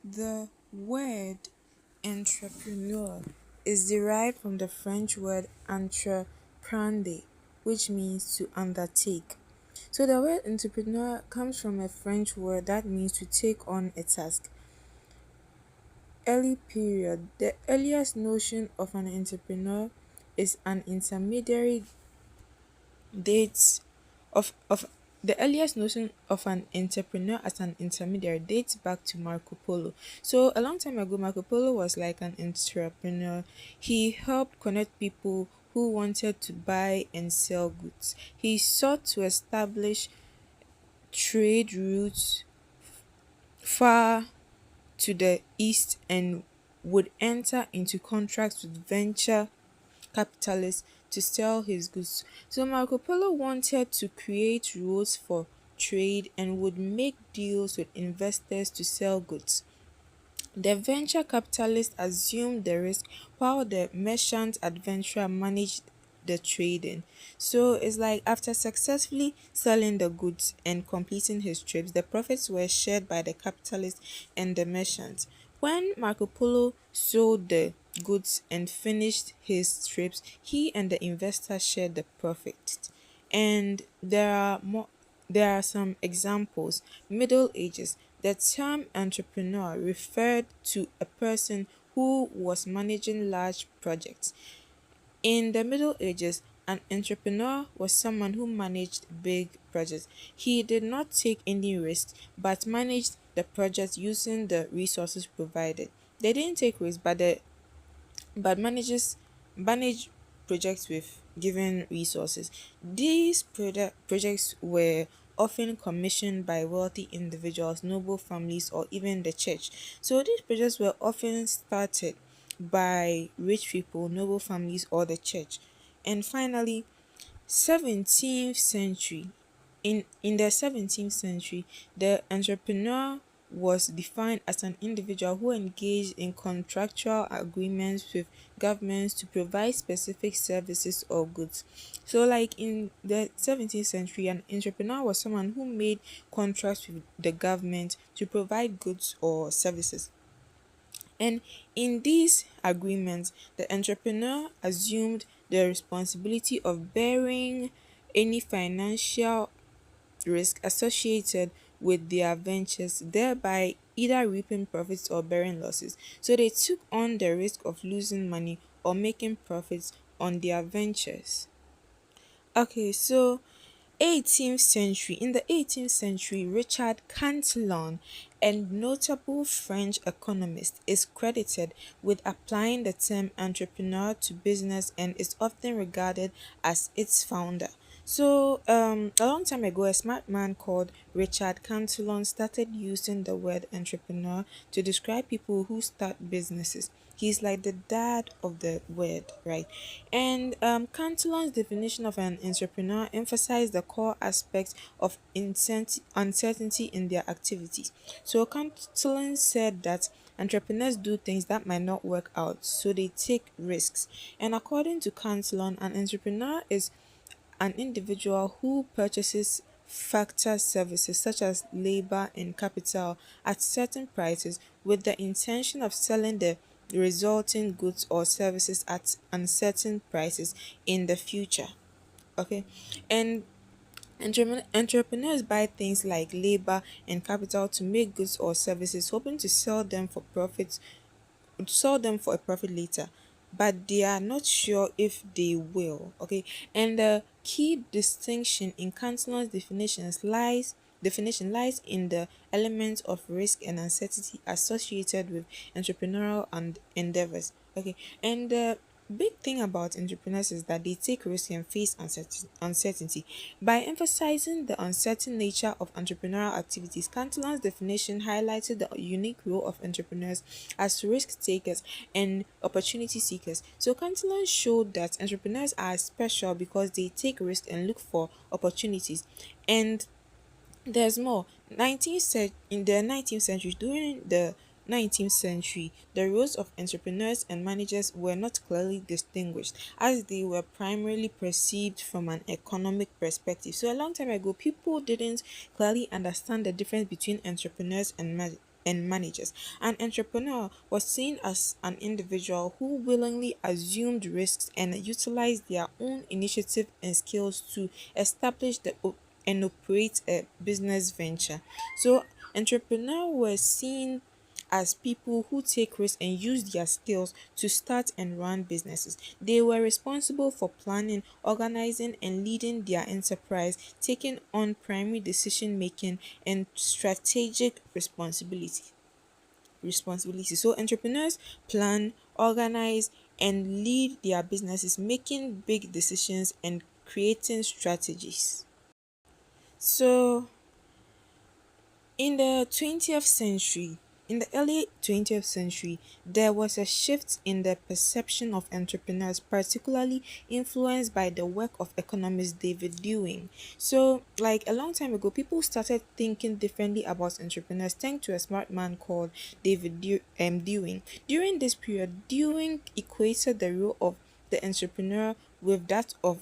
The word entrepreneur is derived from the French word entreprendre, which means to undertake. So the word entrepreneur comes from a French word that means to take on a task. Early period. The earliest notion of an entrepreneur is an intermediary dates of the earliest notion of an entrepreneur as an intermediary dates back to Marco Polo. So a long time ago, Marco Polo was like an entrepreneur. He helped connect people who wanted to buy and sell goods. He sought to establish trade routes far to the east and would enter into contracts with venture capitalists to sell his goods. So Marco Polo wanted to create rules for trade and would make deals with investors to sell goods. The venture capitalist assumed the risk while the merchant adventurer managed the trading. So it's like after successfully selling the goods and completing his trips, the profits were shared by the capitalist and the merchant. When Marco Polo sold the goods and finished his trips, he and the investor shared the profit. And there are some examples. Middle Ages. The term entrepreneur referred to a person who was managing large projects. In the Middle Ages, an entrepreneur was someone who managed big projects. He did not take any risks but managed the project using the resources provided. They didn't take risks, but manage projects with given resources. These projects were often commissioned by wealthy individuals, noble families, or even the church. So these projects were often started by rich people, noble families, or the church. And finally, 17th century. In the 17th century, the entrepreneur was defined as an individual who engaged in contractual agreements with governments to provide specific services or goods. So like in the 17th century, an entrepreneur was someone who made contracts with the government to provide goods or services. And in these agreements, the entrepreneur assumed the responsibility of bearing any financial risk associated with their ventures, thereby either reaping profits or bearing losses. So they took on the risk of losing money or making profits on their ventures. Okay, so 18th century. In the 18th century, Richard Cantillon, a notable French economist, is credited with applying the term entrepreneur to business and is often regarded as its founder. So, a long time ago, a smart man called Richard Cantillon started using the word entrepreneur to describe people who start businesses. He's like the dad of the word, right? And Cantillon's definition of an entrepreneur emphasized the core aspects of uncertainty in their activities. So Cantillon said that entrepreneurs do things that might not work out, so they take risks. And according to Cantillon, an entrepreneur is an individual who purchases factor services such as labor and capital at certain prices with the intention of selling the resulting goods or services at uncertain prices in the future. Okay, and entrepreneurs buy things like labor and capital to make goods or services, hoping to sell them for a profit later, but they are not sure if they will. Okay, and the key distinction in Cantillon's definition lies in the element of risk and uncertainty associated with entrepreneurial and endeavors. Okay, and the big thing about entrepreneurs is that they take risk and face uncertainty. By emphasizing the uncertain nature of entrepreneurial activities, Cantillon's definition highlighted the unique role of entrepreneurs as risk takers and opportunity seekers. So Cantillon showed that entrepreneurs are special because they take risks and look for opportunities. And there's more. In the 19th century, during the 19th century, the roles of entrepreneurs and managers were not clearly distinguished as they were primarily perceived from an economic perspective. So a long time ago, people didn't clearly understand the difference between entrepreneurs and and managers. An entrepreneur was seen as an individual who willingly assumed risks and utilized their own initiative and skills to establish and operate a business venture. So, entrepreneurs were seen as people who take risks and use their skills to start and run businesses. They were responsible for planning, organizing, and leading their enterprise, taking on primary decision making and strategic responsibility. So entrepreneurs plan, organize, and lead their businesses, making big decisions and creating strategies. So in the 20th century, in the early 20th century, there was a shift in the perception of entrepreneurs, particularly influenced by the work of economist David Dewey. So, like a long time ago, people started thinking differently about entrepreneurs thanks to a smart man called Dewey. During this period, Dewey equated the role of the entrepreneur with that of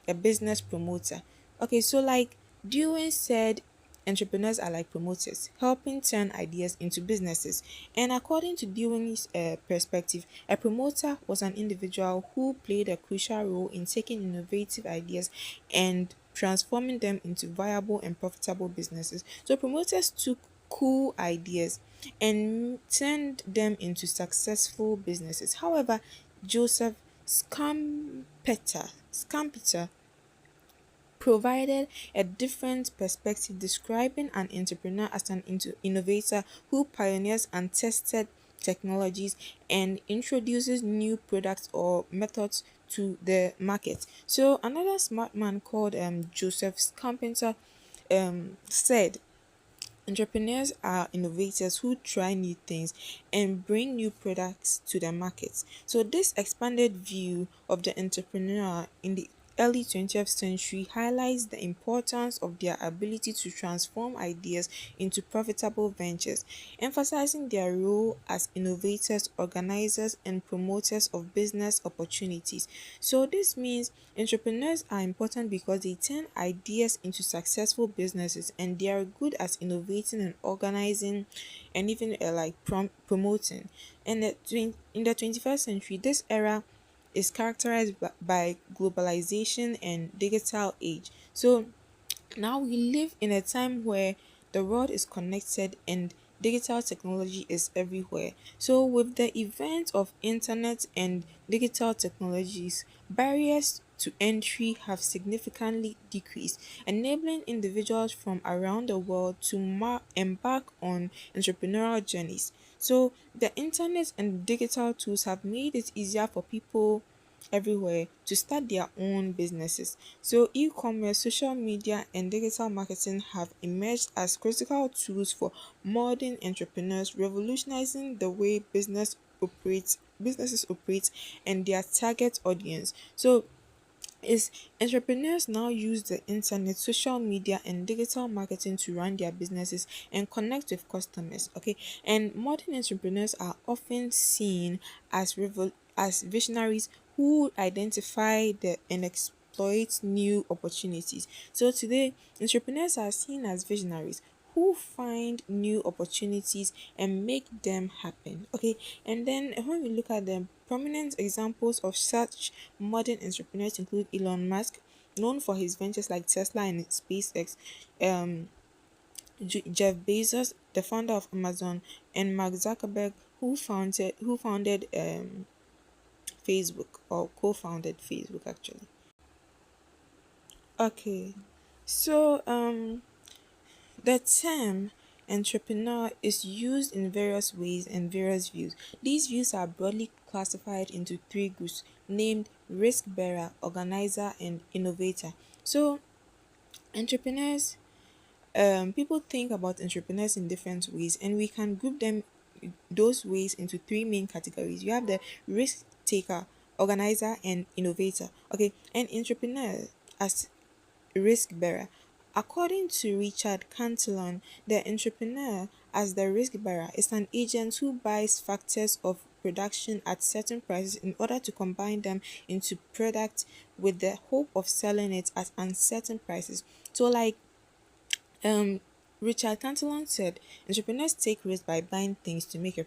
a business promoter. Okay, so like Dewey said, entrepreneurs are like promoters, helping turn ideas into businesses. And according to Dewey's perspective, a promoter was an individual who played a crucial role in taking innovative ideas and transforming them into viable and profitable businesses. So promoters took cool ideas and turned them into successful businesses. However, Joseph Scampeter provided a different perspective, describing an entrepreneur as an innovator who pioneers and tested technologies and introduces new products or methods to the market. So another smart man called Joseph Carpenter said entrepreneurs are innovators who try new things and bring new products to the market. So, this expanded view of the entrepreneur in the early 20th century highlights the importance of their ability to transform ideas into profitable ventures, emphasizing their role as innovators, organizers, and promoters of business opportunities. So, this means entrepreneurs are important because they turn ideas into successful businesses and they are good at innovating and organizing and even promoting. And in the 21st century, this era is characterized by globalization and digital age. So now we live in a time where the world is connected and digital technology is everywhere. So with the event of internet and digital technologies, barriers to entry have significantly decreased, enabling individuals from around the world to embark on entrepreneurial journeys. So the internet and digital tools have made it easier for people everywhere to start their own businesses. So, e commerce, social media, and digital marketing have emerged as critical tools for modern entrepreneurs, revolutionizing the way businesses operate and their target audience. So, is entrepreneurs now use the internet, social media, and digital marketing to run their businesses and connect with customers. Okay, and modern entrepreneurs are often seen as as visionaries who identify and exploit new opportunities. So today, entrepreneurs are seen as visionaries who find new opportunities and make them happen. Okay, and then when we look at them, prominent examples of such modern entrepreneurs include Elon Musk, known for his ventures like Tesla and SpaceX, um, Jeff Bezos, the founder of Amazon, and Mark Zuckerberg, who founded Facebook or co-founded Facebook actually. Okay, so the term entrepreneur is used in various ways and various views. These views are broadly classified into three groups named risk bearer, organizer, and innovator. So, entrepreneurs, people think about entrepreneurs in different ways, and we can group them those ways into three main categories. You have the risk taker, organizer, and innovator. Okay, and entrepreneur as risk bearer. According to Richard Cantillon, the entrepreneur as the risk bearer is an agent who buys factors of production at certain prices in order to combine them into product with the hope of selling it at uncertain prices. So like um Richard Cantillon said, entrepreneurs take risks by buying things to make a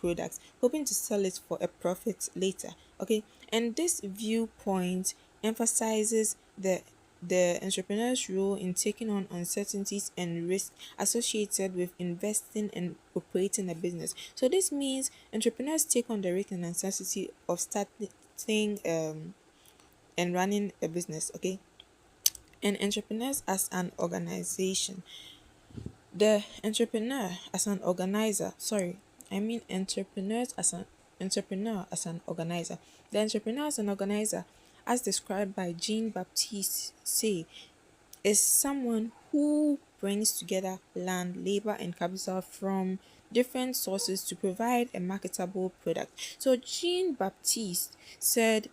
product, hoping to sell it for a profit later. Okay, and this viewpoint emphasizes the entrepreneur's role in taking on uncertainties and risks associated with investing and operating a business. So this means entrepreneurs take on the risk and uncertainty of starting and running a business. Okay, and entrepreneurs as an organization, the entrepreneur as an organizer, sorry, I mean entrepreneur as an organizer. The entrepreneur as an organizer, as described by Jean Baptiste Say, is someone who brings together land, labor, and capital from different sources to provide a marketable product. So Jean Baptiste said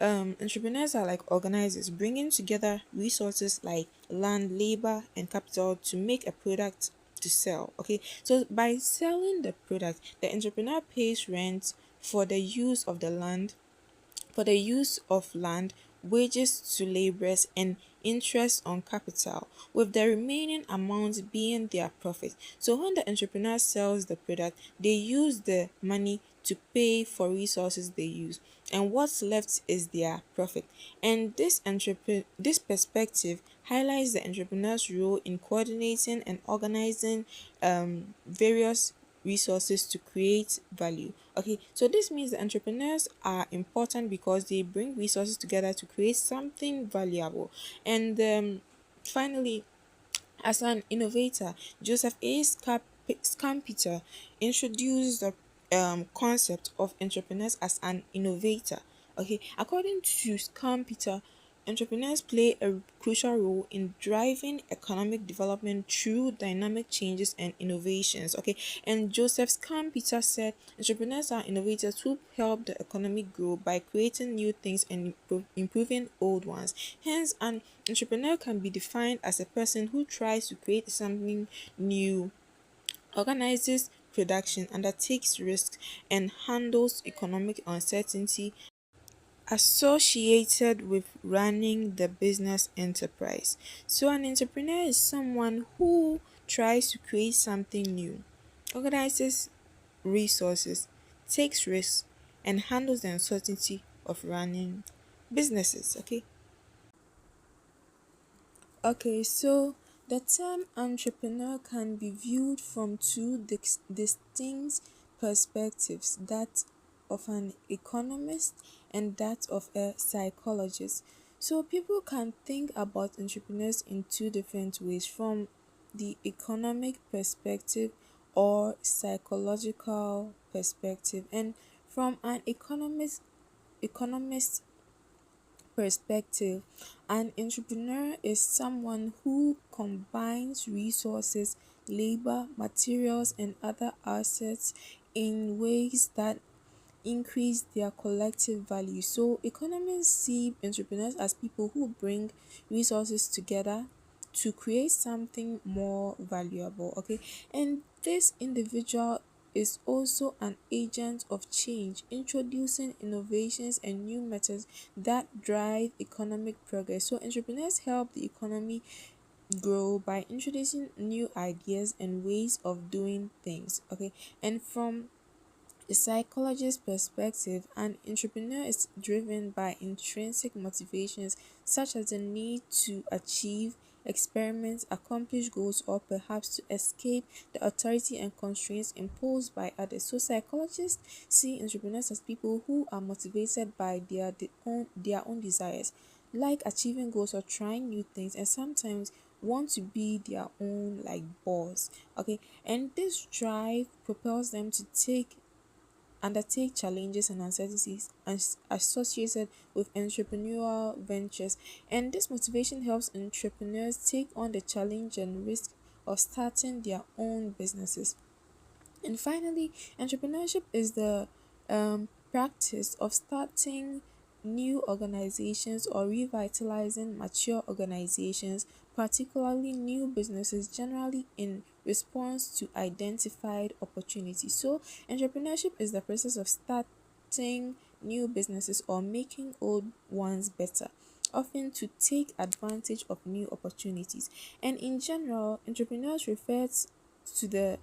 entrepreneurs are like organizers, bringing together resources like land, labor, and capital to make a product to sell. Okay, so by selling the product, the entrepreneur pays rent for the use of the land, wages to laborers, and interest on capital, with the remaining amount being their profit. So when the entrepreneur sells the product, they use the money to pay for resources they use, and what's left is their profit. And this perspective highlights the entrepreneur's role in coordinating and organizing various resources to create value. Okay, so this means the entrepreneurs are important because they bring resources together to create something valuable. And finally, as an innovator, Joseph A. Scampeter introduced the concept of entrepreneurs as an innovator. Okay, according to Scampeter, entrepreneurs play a crucial role in driving economic development through dynamic changes and innovations. Okay, and Joseph Scampeter said entrepreneurs are innovators who help the economy grow by creating new things and improving old ones. Hence, an entrepreneur can be defined as a person who tries to create something new, organizes production, undertakes risks, and handles economic uncertainty associated with running the business enterprise. So, an entrepreneur is someone who tries to create something new, organizes resources, takes risks, and handles the uncertainty of running businesses. Okay. Okay, so the term entrepreneur can be viewed from two distinct perspectives, that of an economist and that of a psychologist. So people can think about entrepreneurs in two different ways, from the economic perspective or psychological perspective. And from an economist perspective, an entrepreneur is someone who combines resources, labor, materials, and other assets in ways that increase their collective value. So, economists see entrepreneurs as people who bring resources together to create something more valuable. Okay, and this individual is also an agent of change, introducing innovations and new methods that drive economic progress. So, entrepreneurs help the economy grow by introducing new ideas and ways of doing things. Okay, and from a psychologist's perspective, an entrepreneur is driven by intrinsic motivations such as the need to achieve, experiment, accomplish goals, or perhaps to escape the authority and constraints imposed by others. So, psychologists see entrepreneurs as people who are motivated by their own desires, like achieving goals or trying new things, and sometimes want to be their own like boss. Okay, and this drive propels them to undertake challenges and uncertainties associated with entrepreneurial ventures. And this motivation helps entrepreneurs take on the challenge and risk of starting their own businesses. And finally, entrepreneurship is the practice of starting new organizations or revitalizing mature organizations, particularly new businesses, generally in response to identified opportunities. So, entrepreneurship is the process of starting new businesses or making old ones better. often to take advantage of new opportunities. And in general, entrepreneurs refers to the